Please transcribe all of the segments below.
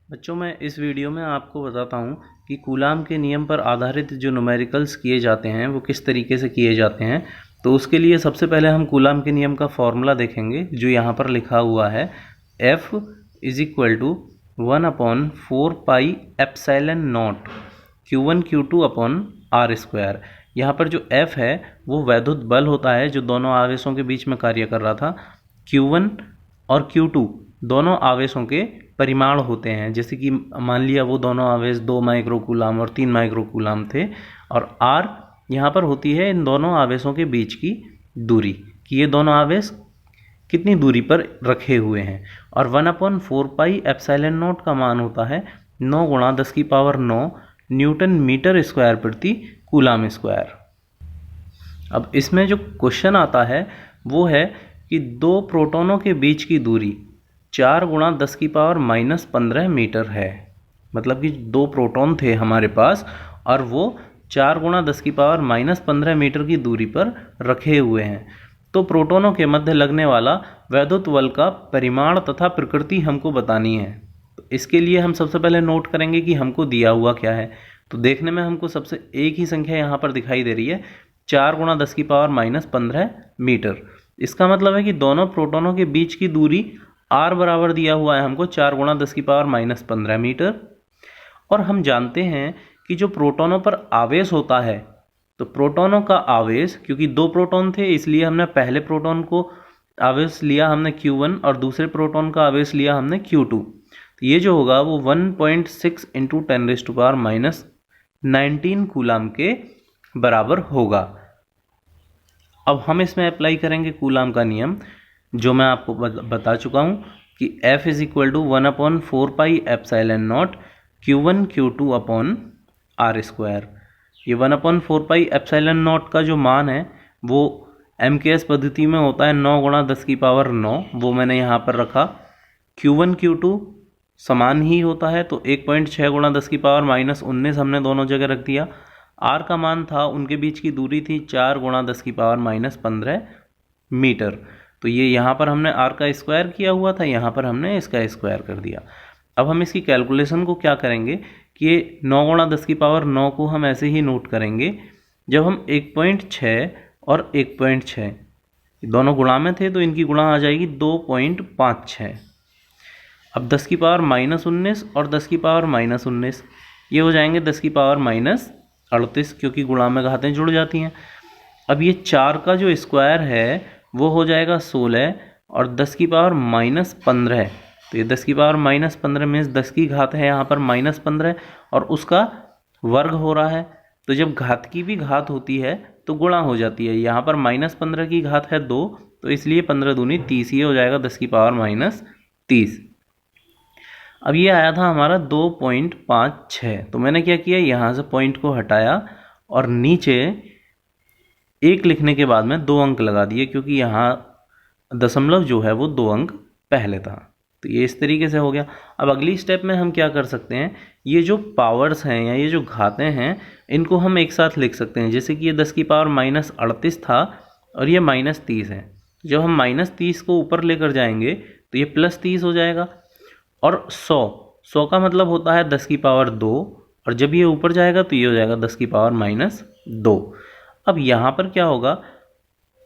बच्चों मैं इस वीडियो में आपको बताता हूँ कि कूलाम के नियम पर आधारित जो न्यूमेरिकल्स किए जाते हैं वो किस तरीके से किए जाते हैं। तो उसके लिए सबसे पहले हम कूलाम के नियम का फॉर्मूला देखेंगे जो यहाँ पर लिखा हुआ है F is equal to 1/4πε0 Q1 Q2 upon r square. यहाँ पर जो F है वो वैद्युत बल होता है जो दोनों आवेशों के बीच में कार्य कर रहा था। Q1 और Q2 दोनों आवेशों के परिमाण होते हैं, जैसे कि मान लिया वो दोनों आवेश 2 माइक्रो कूलाम और 3 माइक्रो कूलाम थे। और R यहाँ पर होती है इन दोनों आवेशों के बीच की दूरी, कि ये दोनों आवेश कितनी दूरी पर रखे हुए हैं। और 1/4πε0 का मान होता है 9 गुणा 10⁹ न्यूटन मीटर स्क्वायर प्रति कूलाम स्क्वायर। अब इसमें जो क्वेश्चन आता है वो है कि दो प्रोटॉनों के बीच की दूरी 4 गुणा 10⁻⁻15 मीटर है। मतलब कि दो प्रोटॉन थे हमारे पास और वो 4 गुणा 10⁻⁻15 मीटर की दूरी पर रखे हुए हैं। तो प्रोटॉनों के मध्य लगने वाला वैद्युत बल का परिमाण तथा प्रकृति हमको बतानी है। तो इसके लिए हम सबसे पहले नोट करेंगे कि हमको दिया हुआ क्या है। तो देखने में हमको सबसे एक ही संख्या यहाँ पर दिखाई दे रही है, 4 गुणा 10⁻⁻15 मीटर। इसका मतलब है कि दोनों प्रोटॉनों के बीच की दूरी r बराबर दिया हुआ है हमको 4 गुणा 10⁻⁻15 मीटर। और हम जानते हैं कि जो प्रोटॉनों पर आवेश होता है, तो प्रोटॉनों का आवेश, क्योंकि दो प्रोटॉन थे इसलिए हमने पहले प्रोटॉन को आवेश लिया हमने Q1 और दूसरे प्रोटॉन का आवेश लिया हमने Q2। तो ये जो होगा वो 1.6 × 10⁻⁹19 कूलाम के बराबर होगा। अब हम इसमें अप्लाई करेंगे कूलाम का नियम, जो मैं आपको बता चुका हूँ कि F is equal to 1/4πε0 Q1 Q2 upon r square. ये 1/4πε0 का जो मान है वो MKS पद्धति में होता है 9 गुणा 10⁹9, वो मैंने यहाँ पर रखा। Q1 Q2 समान ही होता है तो 1.6 गुणा 10⁻⁻19 हमने दोनों जगह रख दिया। R का मान था, उनके बीच की दूरी थी 4 गुणा 10⁻⁻15 मीटर। तो ये यहाँ पर हमने R का स्क्वायर किया हुआ था, यहाँ पर हमने इसका स्क्वायर कर दिया। अब हम इसकी कैलकुलेशन को क्या करेंगे कि ये 9 गुणा 10⁹9 को हम ऐसे ही नोट करेंगे। जब हम 1.6 और 1.6 दोनों गुणा में थे तो इनकी गुणा आ जाएगी 2.56। अब 10⁻⁻19 और 10⁻⁻19 ये हो जाएंगे 10⁻⁻38, क्योंकि गुणा में घातें जुड़ जाती हैं। अब ये 4 का जो स्क्वायर है वो हो जाएगा 16 और 10⁻⁻15, तो ये 10⁻⁻15 मीन्स 10 की घात है यहाँ पर -15 और उसका वर्ग हो रहा है। तो जब घात की भी घात होती है तो गुणा हो जाती है। यहाँ पर -15 की घात है 2, तो इसलिए 15 दूनी 30, ये हो जाएगा 10⁻⁻30। अब ये आया था हमारा 2.56। तो मैंने क्या किया, यहाँ से पॉइंट को हटाया और नीचे एक लिखने के बाद में 2 अंक लगा दिए, क्योंकि यहाँ दशमलव जो है वो 2 अंक पहले था। तो ये इस तरीके से हो गया। अब अगली स्टेप में हम क्या कर सकते हैं, ये जो पावर्स हैं या ये जो घातें हैं इनको हम एक साथ लिख सकते हैं। जैसे कि ये 10⁻⁻38 था और ये -30 है। जब हम -30 को ऊपर लेकर जाएंगे तो ये +30 हो जाएगा। और 100 का मतलब होता है 10⁻2, और जब ये ऊपर जाएगा तो ये हो जाएगा 10⁻2। अब यहाँ पर क्या होगा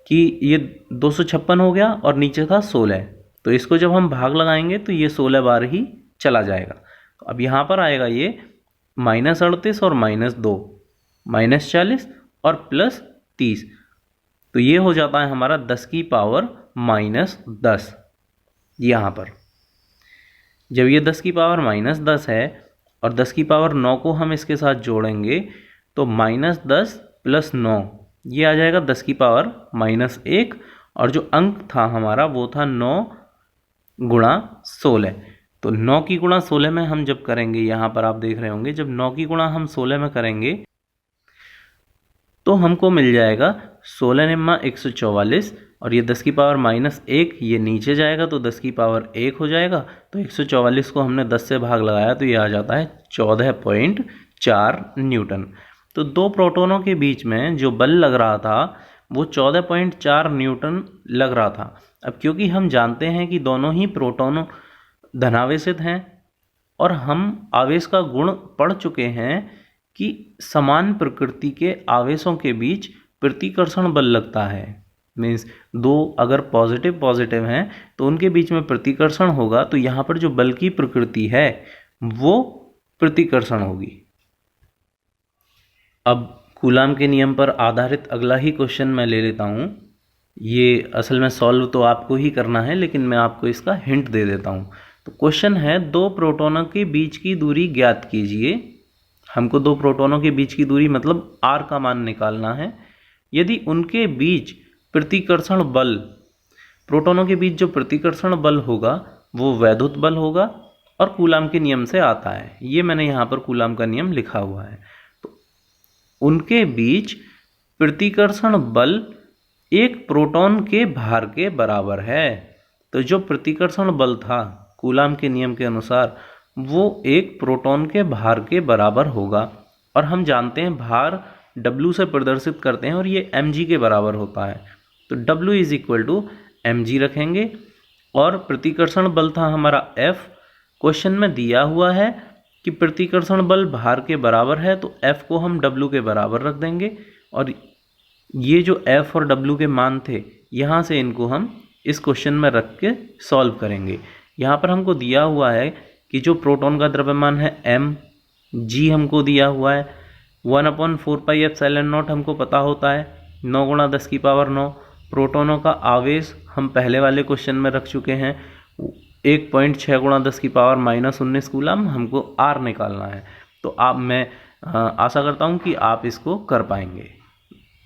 कि ये 256 हो गया और नीचे था 16, तो इसको जब हम भाग लगाएंगे तो ये 16 बार ही चला जाएगा। अब यहाँ पर आएगा ये -38 और -2, -40 और +30, तो ये हो जाता है हमारा 10⁻−10। यहाँ पर जब ये 10⁻−10 है और 10⁻9 को हम इसके साथ जोड़ेंगे तो -10 + 9 ये आ जाएगा 10⁻−1, और जो अंक था हमारा वो था 9 गुणा 16। तो 9 की गुणा 16 में हम जब करेंगे, यहाँ पर आप देख रहे होंगे, जब 9 की गुणा हम 16 में करेंगे तो हमको मिल जाएगा 16 × 144, और ये 10⁻−1 ये नीचे जाएगा तो 10⁻1 हो जाएगा। तो 144 को हमने 10 से भाग लगाया तो ये आ जाता है 14.4 न्यूटन। तो दो प्रोटॉनों के बीच में जो बल लग रहा था वो 14.4 न्यूटन लग रहा था। अब क्योंकि हम जानते हैं कि दोनों ही प्रोटॉन धनावेशित हैं और हम आवेश का गुण पढ़ चुके हैं कि समान प्रकृति के आवेशों के बीच प्रतिकर्षण बल लगता है। मीन्स दो अगर पॉजिटिव पॉजिटिव हैं तो उनके बीच में प्रतिकर्षण होगा, तो यहाँ पर जो बल की प्रकृति है वो प्रतिकर्षण होगी। अब कूलाम के नियम पर आधारित अगला ही क्वेश्चन मैं ले लेता हूँ। ये असल में सॉल्व तो आपको ही करना है, लेकिन मैं आपको इसका हिंट दे देता हूँ। तो क्वेश्चन है, दो प्रोटॉनों के बीच की दूरी ज्ञात कीजिए। हमको दो प्रोटॉनों के बीच की दूरी मतलब r का मान निकालना है। यदि उनके बीच प्रतिकर्षण बल, प्रोटॉनों के बीच जो प्रतिकर्षण बल होगा वो वैद्युत बल होगा और कूलाम के नियम से आता है। ये मैंने यहाँ पर कूलाम का नियम लिखा हुआ है। तो उनके बीच प्रतिकर्षण बल एक प्रोटॉन के भार के बराबर है। तो जो प्रतिकर्षण बल था कूलाम के नियम के अनुसार वो एक प्रोटॉन के भार के बराबर होगा। और हम जानते हैं भार W से प्रदर्शित करते हैं और ये mg के बराबर होता है। तो W is equal to mg रखेंगे। और प्रतिकर्षण बल था हमारा F। क्वेश्चन में दिया हुआ है कि प्रतिकर्षण बल भार के बराबर है, तो F को हम W के बराबर रख देंगे। और ये जो F और W के मान थे, यहाँ से इनको हम इस क्वेश्चन में रख के सॉल्व करेंगे। यहाँ पर हमको दिया हुआ है कि जो प्रोटॉन का द्रव्यमान है m, g हमको दिया हुआ है 1/4πε0 हमको पता होता है, 9 × 10⁹। प्रोटॉनों का आवेश हम पहले वाले क्वेश्चन में रख चुके हैं 1.6 × 10⁻⁻19 कूलम, हमको r निकालना है। तो मैं आशा करता हूँ कि आप इसको कर पाएंगे।